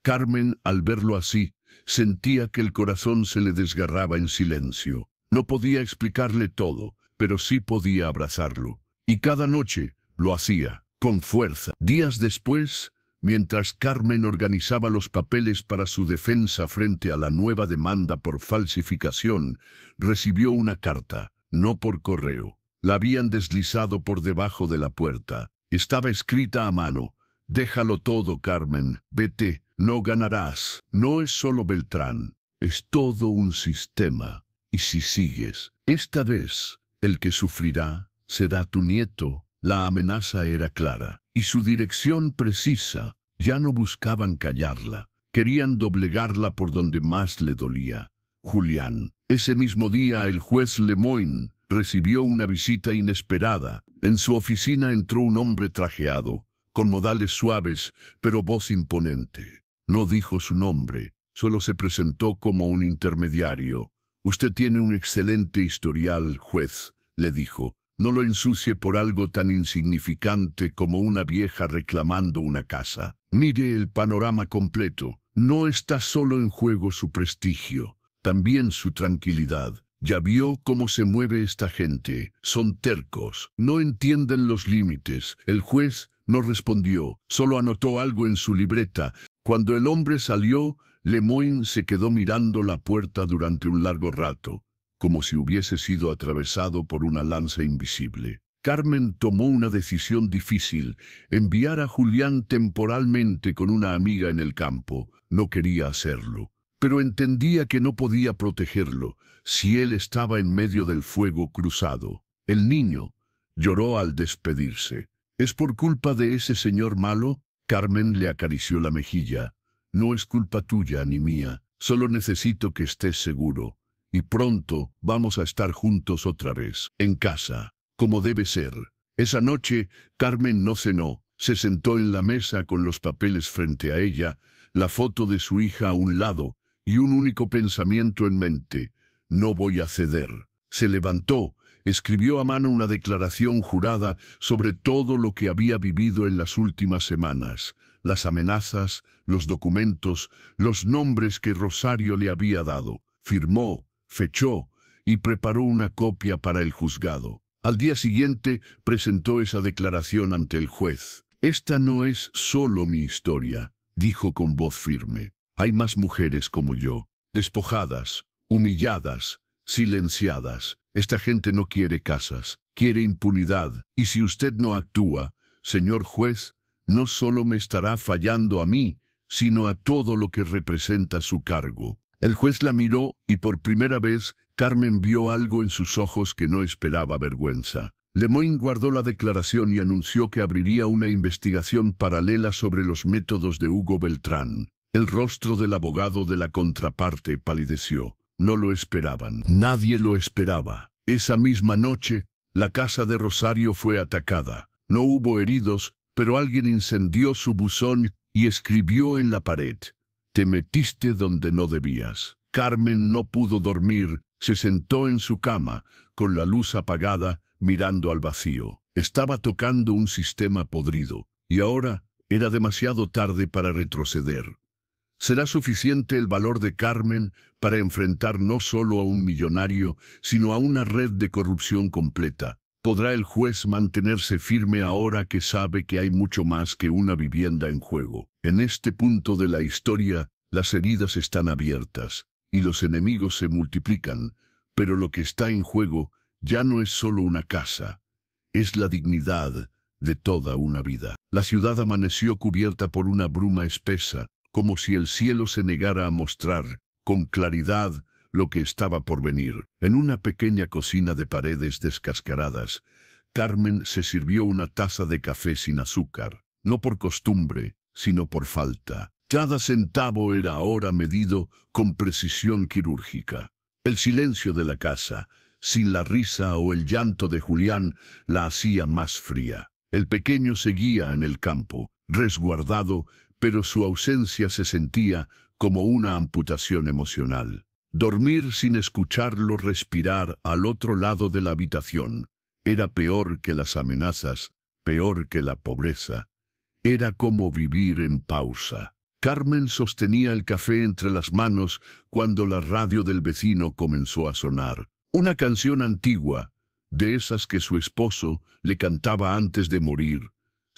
Carmen, al verlo así, sentía que el corazón se le desgarraba en silencio. No podía explicarle todo, pero sí podía abrazarlo. Y cada noche lo hacía, con fuerza. Días después, Mientras Carmen organizaba los papeles para su defensa frente a la nueva demanda por falsificación, recibió una carta, no por correo. La habían deslizado por debajo de la puerta. Estaba escrita a mano. Déjalo todo, Carmen. Vete, no ganarás. No es solo Beltrán. Es todo un sistema. Y si sigues, esta vez, el que sufrirá será tu nieto. La amenaza era clara, y su dirección precisa. Ya no buscaban callarla. Querían doblegarla por donde más le dolía. Julián. Ese mismo día el juez Lemoyne recibió una visita inesperada. En su oficina entró un hombre trajeado, con modales suaves, pero voz imponente. No dijo su nombre, solo se presentó como un intermediario. Usted tiene un excelente historial, juez, le dijo. No lo ensucie por algo tan insignificante como una vieja reclamando una casa. Mire el panorama completo. No está solo en juego su prestigio, también su tranquilidad. Ya vio cómo se mueve esta gente. Son tercos, no entienden los límites. El juez no respondió, solo anotó algo en su libreta. Cuando el hombre salió, Lemoyne se quedó mirando la puerta durante un largo rato, como si hubiese sido atravesado por una lanza invisible. Carmen tomó una decisión difícil, enviar a Julián temporalmente con una amiga en el campo. No quería hacerlo, pero entendía que no podía protegerlo si él estaba en medio del fuego cruzado. El niño lloró al despedirse. ¿Es por culpa de ese señor malo? Carmen le acarició la mejilla. No es culpa tuya ni mía, solo necesito que estés seguro. Y pronto vamos a estar juntos otra vez, en casa, como debe ser. Esa noche, Carmen no cenó. Se sentó en la mesa con los papeles frente a ella, la foto de su hija a un lado, y un único pensamiento en mente. No voy a ceder. Se levantó, escribió a mano una declaración jurada sobre todo lo que había vivido en las últimas semanas. Las amenazas, los documentos, los nombres que Rosario le había dado. Firmó, fechó y preparó una copia para el juzgado. Al día siguiente presentó esa declaración ante el juez. Esta no es solo mi historia, dijo con voz firme. Hay más mujeres como yo, despojadas, humilladas, silenciadas. Esta gente no quiere casas, quiere impunidad. Y si usted no actúa, señor juez, no solo me estará fallando a mí, sino a todo lo que representa su cargo. El juez la miró y por primera vez Carmen vio algo en sus ojos que no esperaba. Vergüenza. Lemoyne guardó la declaración y anunció que abriría una investigación paralela sobre los métodos de Hugo Beltrán. El rostro del abogado de la contraparte palideció. No lo esperaban. Nadie lo esperaba. Esa misma noche, la casa de Rosario fue atacada. No hubo heridos, pero alguien incendió su buzón y escribió en la pared: «Te metiste donde no debías». Carmen no pudo dormir, se sentó en su cama, con la luz apagada, mirando al vacío. Estaba tocando un sistema podrido, y ahora era demasiado tarde para retroceder. ¿Será suficiente el valor de Carmen para enfrentar no solo a un millonario, sino a una red de corrupción completa? ¿Podrá el juez mantenerse firme ahora que sabe que hay mucho más que una vivienda en juego? En este punto de la historia, las heridas están abiertas y los enemigos se multiplican, pero lo que está en juego ya no es solo una casa, es la dignidad de toda una vida. La ciudad amaneció cubierta por una bruma espesa, como si el cielo se negara a mostrar con claridad lo que estaba por venir. En una pequeña cocina de paredes descascaradas, Carmen se sirvió una taza de café sin azúcar, no por costumbre, sino por falta. Cada centavo era ahora medido con precisión quirúrgica. El silencio de la casa, sin la risa o el llanto de Julián, la hacía más fría. El pequeño seguía en el campo, resguardado, pero su ausencia se sentía como una amputación emocional. Dormir sin escucharlo respirar al otro lado de la habitación era peor que las amenazas, peor que la pobreza. Era como vivir en pausa. Carmen sostenía el café entre las manos cuando la radio del vecino comenzó a sonar. Una canción antigua, de esas que su esposo le cantaba antes de morir.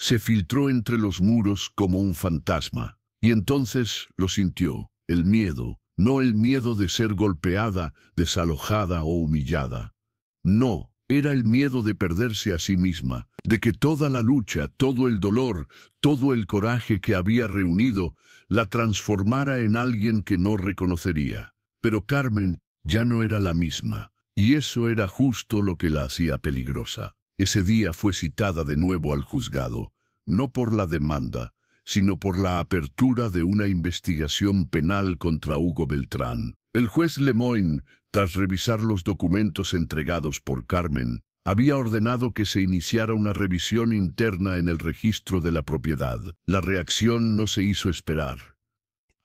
se filtró entre los muros como un fantasma. Y entonces lo sintió, el miedo, no el miedo de ser golpeada, desalojada o humillada. No, era el miedo de perderse a sí misma, de que toda la lucha, todo el dolor, todo el coraje que había reunido, la transformara en alguien que no reconocería. Pero Carmen ya no era la misma, y eso era justo lo que la hacía peligrosa. Ese día fue citada de nuevo al juzgado, no por la demanda, sino por la apertura de una investigación penal contra Hugo Beltrán. El juez Lemoyne, tras revisar los documentos entregados por Carmen, había ordenado que se iniciara una revisión interna en el registro de la propiedad. La reacción no se hizo esperar.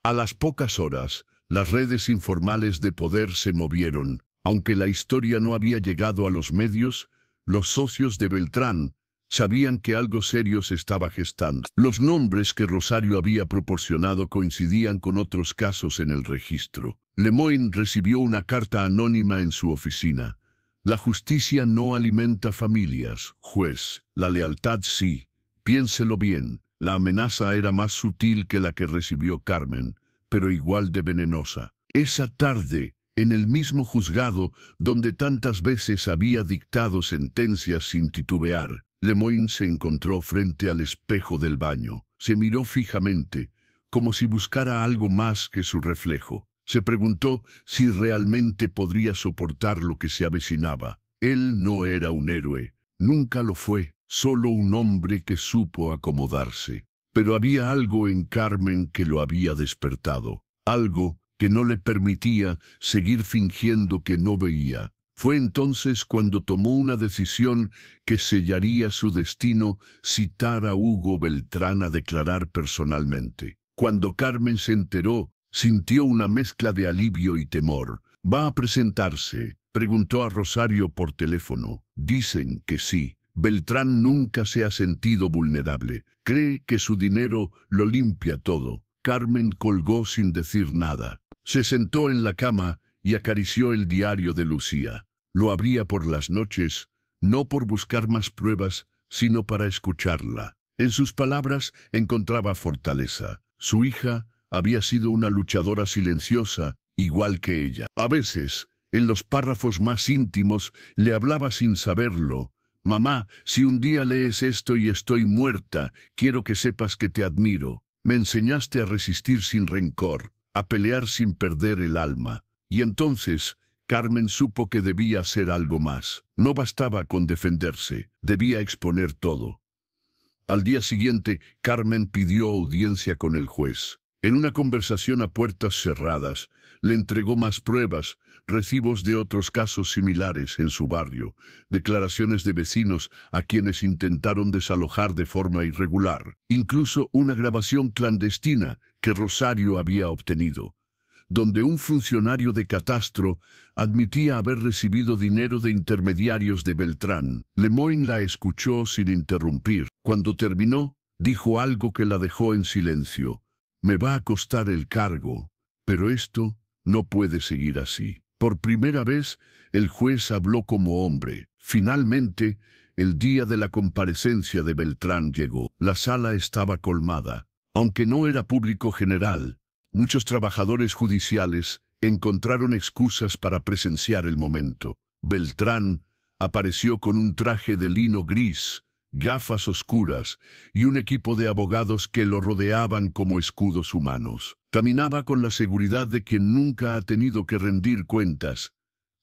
A las pocas horas, las redes informales de poder se movieron. Aunque la historia no había llegado a los medios, los socios de Beltrán sabían que algo serio se estaba gestando. Los nombres que Rosario había proporcionado coincidían con otros casos en el registro. Lemoyne recibió una carta anónima en su oficina. La justicia no alimenta familias, juez. La lealtad sí. Piénselo bien. La amenaza era más sutil que la que recibió Carmen, pero igual de venenosa. Esa tarde, en el mismo juzgado donde tantas veces había dictado sentencias sin titubear, Lemoyne se encontró frente al espejo del baño. Se miró fijamente, como si buscara algo más que su reflejo. Se preguntó si realmente podría soportar lo que se avecinaba. Él no era un héroe, nunca lo fue, solo un hombre que supo acomodarse. Pero había algo en Carmen que lo había despertado, algo que no le permitía seguir fingiendo que no veía. Fue entonces cuando tomó una decisión que sellaría su destino: citar a Hugo Beltrán a declarar personalmente. Cuando Carmen se enteró, sintió una mezcla de alivio y temor. ¿Va a presentarse?, preguntó a Rosario por teléfono. Dicen que sí. Beltrán nunca se ha sentido vulnerable. Cree que su dinero lo limpia todo. Carmen colgó sin decir nada. Se sentó en la cama y acarició el diario de Lucía. Lo abría por las noches, no por buscar más pruebas, sino para escucharla. En sus palabras encontraba fortaleza. Su hija había sido una luchadora silenciosa, igual que ella. A veces, en los párrafos más íntimos, le hablaba sin saberlo. Mamá, si un día lees esto y estoy muerta, quiero que sepas que te admiro. Me enseñaste a resistir sin rencor, a pelear sin perder el alma. Y entonces, Carmen supo que debía hacer algo más. No bastaba con defenderse, debía exponer todo. Al día siguiente, Carmen pidió audiencia con el juez. En una conversación a puertas cerradas, le entregó más pruebas, recibos de otros casos similares en su barrio, declaraciones de vecinos a quienes intentaron desalojar de forma irregular, incluso una grabación clandestina que Rosario había obtenido, donde un funcionario de catastro admitía haber recibido dinero de intermediarios de Beltrán. Lemoyne la escuchó sin interrumpir. Cuando terminó, dijo algo que la dejó en silencio. Me va a costar el cargo, pero esto no puede seguir así. Por primera vez, el juez habló como hombre. Finalmente, el día de la comparecencia de Beltrán llegó. La sala estaba colmada. Aunque no era público general, muchos trabajadores judiciales encontraron excusas para presenciar el momento. Beltrán apareció con un traje de lino gris, gafas oscuras y un equipo de abogados que lo rodeaban como escudos humanos. Caminaba con la seguridad de quien nunca ha tenido que rendir cuentas.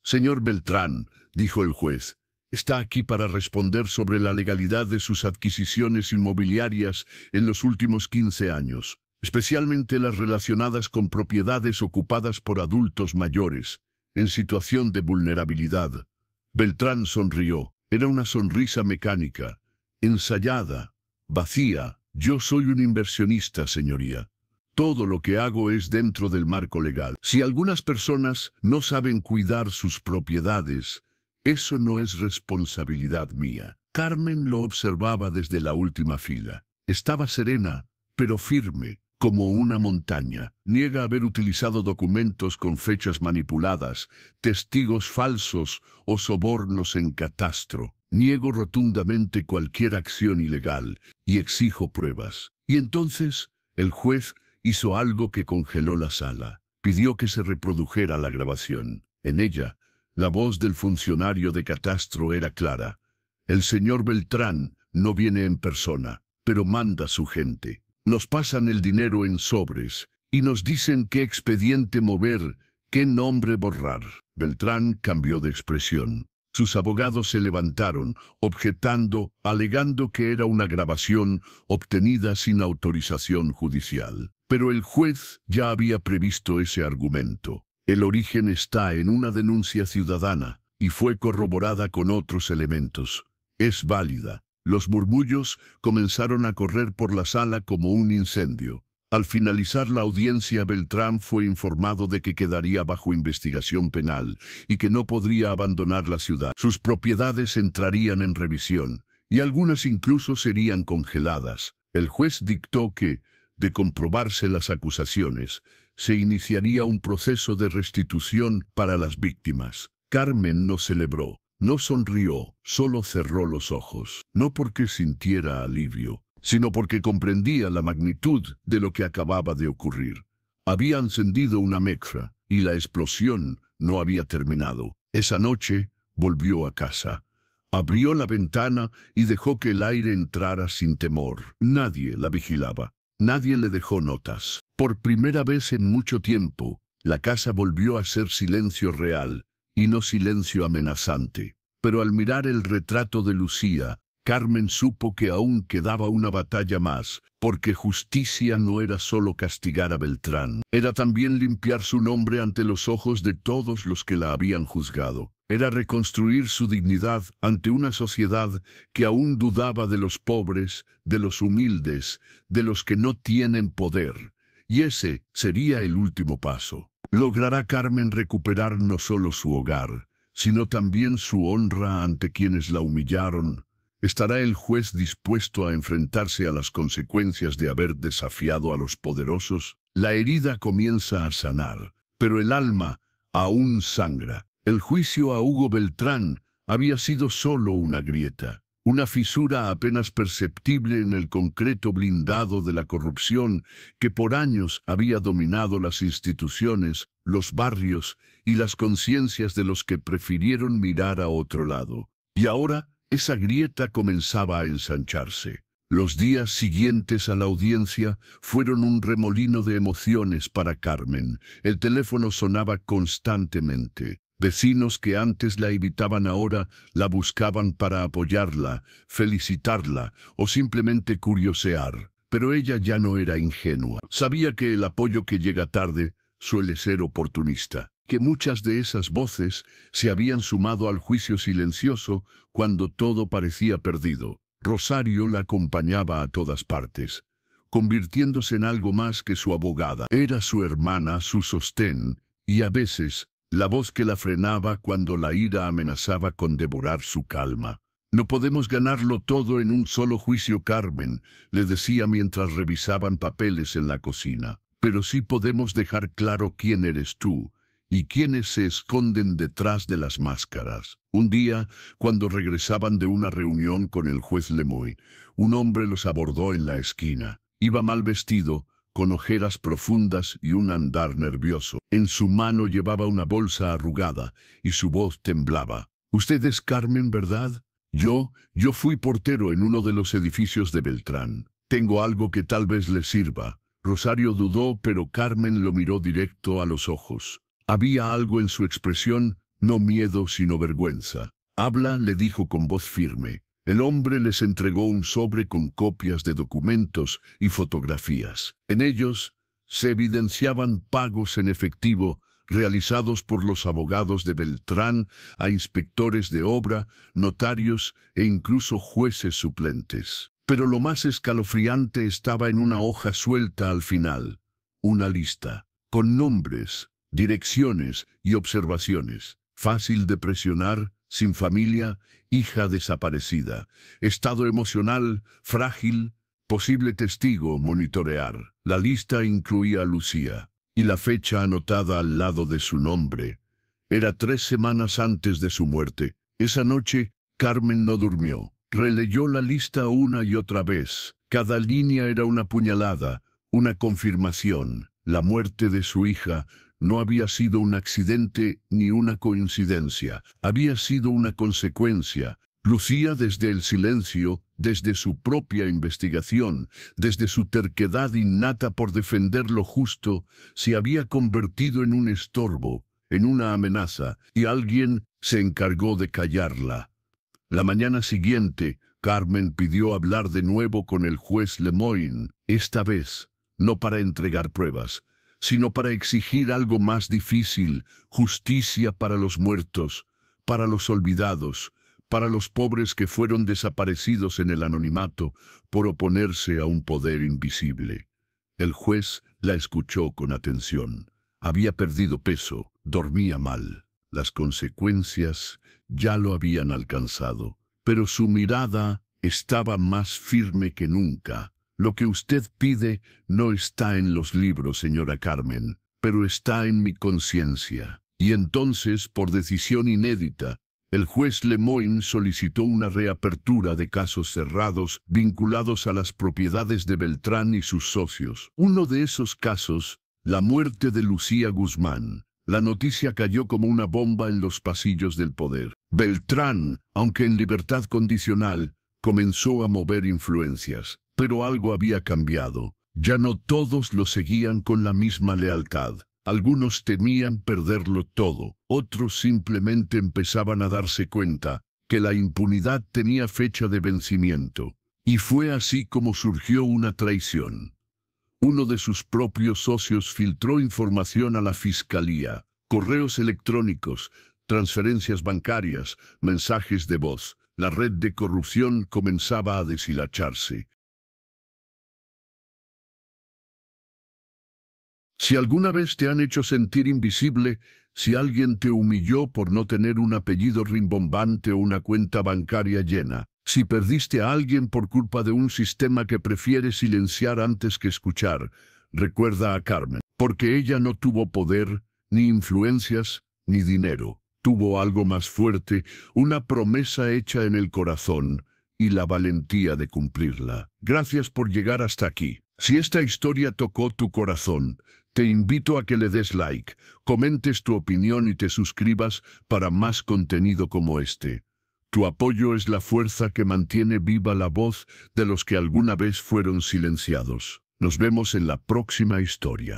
Señor Beltrán, dijo el juez, está aquí para responder sobre la legalidad de sus adquisiciones inmobiliarias en los últimos 15 años, especialmente las relacionadas con propiedades ocupadas por adultos mayores, en situación de vulnerabilidad. Beltrán sonrió. Era una sonrisa mecánica, ensayada, vacía. Yo soy un inversionista, señoría. Todo lo que hago es dentro del marco legal. Si algunas personas no saben cuidar sus propiedades, eso no es responsabilidad mía. Carmen lo observaba desde la última fila. Estaba serena, pero firme, como una montaña. Niega haber utilizado documentos con fechas manipuladas, testigos falsos o sobornos en catastro. Niego rotundamente cualquier acción ilegal y exijo pruebas. Y entonces el juez hizo algo que congeló la sala. Pidió que se reprodujera la grabación. En ella, la voz del funcionario de catastro era clara. El señor Beltrán no viene en persona, pero manda a su gente. Nos pasan el dinero en sobres y nos dicen qué expediente mover, qué nombre borrar. Beltrán cambió de expresión. Sus abogados se levantaron, objetando, alegando que era una grabación obtenida sin autorización judicial. Pero el juez ya había previsto ese argumento. El origen está en una denuncia ciudadana y fue corroborada con otros elementos. Es válida. Los murmullos comenzaron a correr por la sala como un incendio. Al finalizar la audiencia, Beltrán fue informado de que quedaría bajo investigación penal y que no podría abandonar la ciudad. Sus propiedades entrarían en revisión y algunas incluso serían congeladas. El juez dictó que, de comprobarse las acusaciones, se iniciaría un proceso de restitución para las víctimas. Carmen no celebró, no sonrió, solo cerró los ojos, no porque sintiera alivio, sino porque comprendía la magnitud de lo que acababa de ocurrir. Había encendido una mecha y la explosión no había terminado. Esa noche volvió a casa. Abrió la ventana y dejó que el aire entrara sin temor. Nadie la vigilaba. Nadie le dejó notas. Por primera vez en mucho tiempo, la casa volvió a ser silencio real y no silencio amenazante. Pero al mirar el retrato de Lucía, Carmen supo que aún quedaba una batalla más, porque justicia no era solo castigar a Beltrán, era también limpiar su nombre ante los ojos de todos los que la habían juzgado. Era reconstruir su dignidad ante una sociedad que aún dudaba de los pobres, de los humildes, de los que no tienen poder. Y ese sería el último paso. ¿Logrará Carmen recuperar no solo su hogar, sino también su honra ante quienes la humillaron? ¿Estará el juez dispuesto a enfrentarse a las consecuencias de haber desafiado a los poderosos? La herida comienza a sanar, pero el alma aún sangra. El juicio a Hugo Beltrán había sido solo una grieta, una fisura apenas perceptible en el concreto blindado de la corrupción que por años había dominado las instituciones, los barrios y las conciencias de los que prefirieron mirar a otro lado. Y ahora, esa grieta comenzaba a ensancharse. Los días siguientes a la audiencia fueron un remolino de emociones para Carmen. El teléfono sonaba constantemente. Vecinos que antes la evitaban ahora la buscaban para apoyarla, felicitarla o simplemente curiosear. Pero ella ya no era ingenua. Sabía que el apoyo que llega tarde suele ser oportunista, que muchas de esas voces se habían sumado al juicio silencioso cuando todo parecía perdido. Rosario la acompañaba a todas partes, convirtiéndose en algo más que su abogada. Era su hermana, su sostén, y a veces la voz que la frenaba cuando la ira amenazaba con devorar su calma. «No podemos ganarlo todo en un solo juicio, Carmen», le decía mientras revisaban papeles en la cocina. «Pero sí podemos dejar claro quién eres tú y quiénes se esconden detrás de las máscaras». Un día, cuando regresaban de una reunión con el juez Lemoy, un hombre los abordó en la esquina. Iba mal vestido, con ojeras profundas y un andar nervioso. En su mano llevaba una bolsa arrugada y su voz temblaba. «Usted es Carmen, ¿verdad?» Yo fui portero en uno de los edificios de Beltrán. Tengo algo que tal vez le sirva». Rosario dudó, pero Carmen lo miró directo a los ojos. Había algo en su expresión, no miedo sino vergüenza. «Habla», le dijo con voz firme. El hombre les entregó un sobre con copias de documentos y fotografías. En ellos se evidenciaban pagos en efectivo realizados por los abogados de Beltrán a inspectores de obra, notarios e incluso jueces suplentes. Pero lo más escalofriante estaba en una hoja suelta al final, una lista, con nombres, direcciones y observaciones. Fácil de presionar, sin familia, hija desaparecida, estado emocional, frágil, posible testigo, monitorear. La lista incluía a Lucía, y la fecha anotada al lado de su nombre. Era 3 semanas antes de su muerte. Esa noche, Carmen no durmió. Releyó la lista una y otra vez. Cada línea era una puñalada, una confirmación. La muerte de su hija no había sido un accidente ni una coincidencia. Había sido una consecuencia. Lucía desde el silencio, desde su propia investigación, desde su terquedad innata por defender lo justo, se había convertido en un estorbo, en una amenaza, y alguien se encargó de callarla. La mañana siguiente, Carmen pidió hablar de nuevo con el juez Lemoyne, esta vez, no para entregar pruebas, sino para exigir algo más difícil, justicia para los muertos, para los olvidados, para los pobres que fueron desaparecidos en el anonimato por oponerse a un poder invisible. El juez la escuchó con atención. Había perdido peso, dormía mal. Las consecuencias ya lo habían alcanzado, pero su mirada estaba más firme que nunca. Lo que usted pide no está en los libros, señora Carmen, pero está en mi conciencia. Y entonces, por decisión inédita, el juez Lemoyne solicitó una reapertura de casos cerrados vinculados a las propiedades de Beltrán y sus socios. Uno de esos casos, la muerte de Lucía Guzmán. La noticia cayó como una bomba en los pasillos del poder. Beltrán, aunque en libertad condicional, comenzó a mover influencias. Pero algo había cambiado. Ya no todos lo seguían con la misma lealtad. Algunos temían perderlo todo. Otros simplemente empezaban a darse cuenta que la impunidad tenía fecha de vencimiento. Y fue así como surgió una traición. Uno de sus propios socios filtró información a la fiscalía, correos electrónicos, transferencias bancarias, mensajes de voz. La red de corrupción comenzaba a deshilacharse. Si alguna vez te han hecho sentir invisible, si alguien te humilló por no tener un apellido rimbombante o una cuenta bancaria llena, si perdiste a alguien por culpa de un sistema que prefiere silenciar antes que escuchar, recuerda a Carmen, porque ella no tuvo poder, ni influencias, ni dinero. Tuvo algo más fuerte, una promesa hecha en el corazón y la valentía de cumplirla. Gracias por llegar hasta aquí. Si esta historia tocó tu corazón, te invito a que le des like, comentes tu opinión y te suscribas para más contenido como este. Tu apoyo es la fuerza que mantiene viva la voz de los que alguna vez fueron silenciados. Nos vemos en la próxima historia.